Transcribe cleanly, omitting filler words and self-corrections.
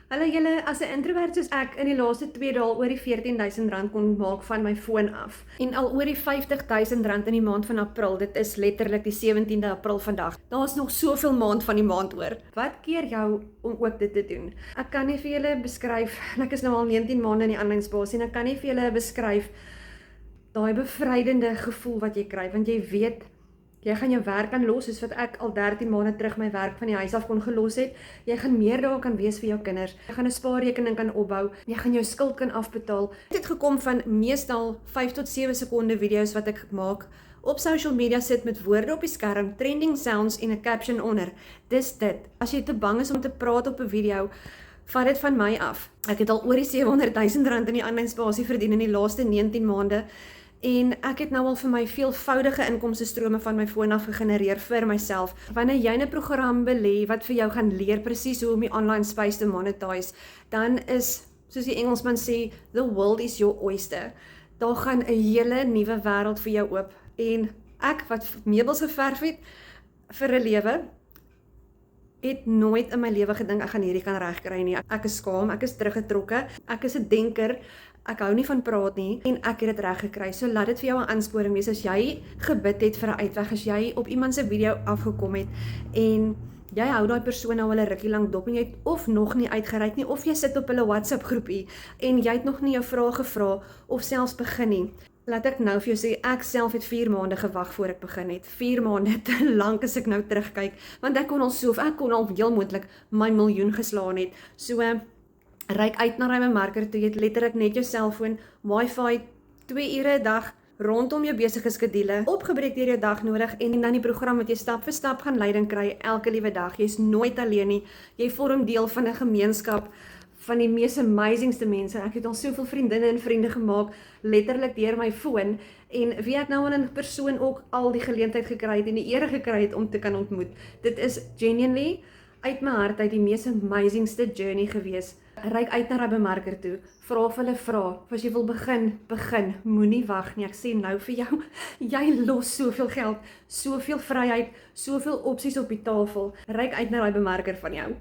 Hallo julle, as 'n introvert soos ek in die laaste 2 dae oor die R14.000 kon maak van my foon af. En al oor die R50.000 in die maand van April, dit is letterlik die 17de April vandag. Daar's nog soveel maand van die maand oor. Wat keer jou om ook dit te doen? Ek kan nie vir julle beskryf, ek is nou al 19 maande in die aanlyn spasie en ek kan nie vir julle beskryf daai bevrydende gevoel wat jy kry, want jy weet jy gaan jou werk kan los, soos wat ek al 13 maande terug my werk van die huis af kon gelos het. Jy gaan meer daar kan wees vir jou kinders. Jy gaan 'n spaarrekening kan opbou. Jy gaan jou skuld kan afbetaal. Dit het gekom van meestal 5 tot 7 sekonde video's wat ek maak. Op social media sit met woorde op die skerm, trending sounds en 'n caption onder. Dis dit. As jy te bang is om te praat op 'n video, vat dit van my af. Ek het al oor die R700.000 in die aanlyn spasie verdien in die laaste 19 maande. En ek het nou al vir my veelvoudige inkomstestrome van my foon af gegenereer vir myself. Wanneer jy 'n program belê wat vir jou gaan leer presies hoe om die online space te monetize, dan is, soos die Engelsman sê, the world is your oyster. Daar gaan 'n hele nuwe wêreld vir jou oop. En ek wat meubels geverf het vir 'n lewe, het nooit in my lewe gedink ek gaan hierdie kan regkry nie. Ek is skaam, ek is teruggetrokke, ek is 'n denker. Ek hou nie van praat nie en ek het dit reg gekry. So laat dit vir jou 'n aansporing wees as jy gebid het vir 'n uitweg, as jy op iemand se video afgekom het en jy hou daai persoon nou al 'n rukkie lank dop en jy het of nog nie uitgereik nie of jy sit op hulle WhatsApp groepie en jy het nog nie jou vrae gevra of selfs begin nie. Laat ek nou vir jou sê, ek self het 4 maande gewag voor ek begin het. 4 maande te lank as ek nou terugkyk, want ek kon al heel moontlik my miljoen geslaan het. So ryk uit na daai bemarker toe, jy het letterlik net jou selfoon, wifi, 2 ure 'n dag, rondom jou besige skedule, opgebreek deur jou dag nodig en dan die program wat jy stap vir stap gaan leiding kry elke liewe dag. Jy's nooit alleen nie, jy vorm deel van 'n gemeenskap van die mees amazingste mense. Ek het al soveel vriendinne en vriende gemaak, letterlik deur my foon, en wie ek nou in persoon ook al die geleentheid gekry het en die eer gekry het om te kan ontmoet. Dit is genuinely uit my hart uit die mees amazingste journey gewees. Ryk uit na daai bemarker toe, vra vir hulle vra, as jy wil begin, moenie wag nie. Ek sê nou vir jou, jy los soveel geld, soveel vryheid, soveel opsies op die tafel. Ryk uit na daai bemarker van jou.